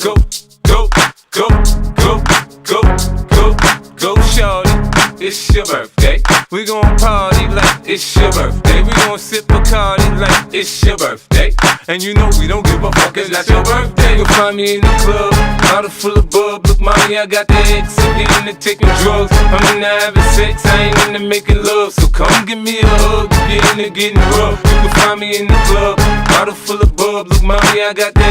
Go, go, go, go, go, go, go, shorty. It's your birthday. We gon' party like it's your birthday. We gon' sip Bacardi like it's your birthday. And you know we don't give a fuck, it's not your birthday. You'll find me in the club, bottle full of bub. Look, mommy, I got the X, I'm getting into taking drugs. I'm into having sex, I ain't into making love. So come give me a hug, you get into getting rough. You can find me in the club, bottle full of bub. Look, mommy, I got the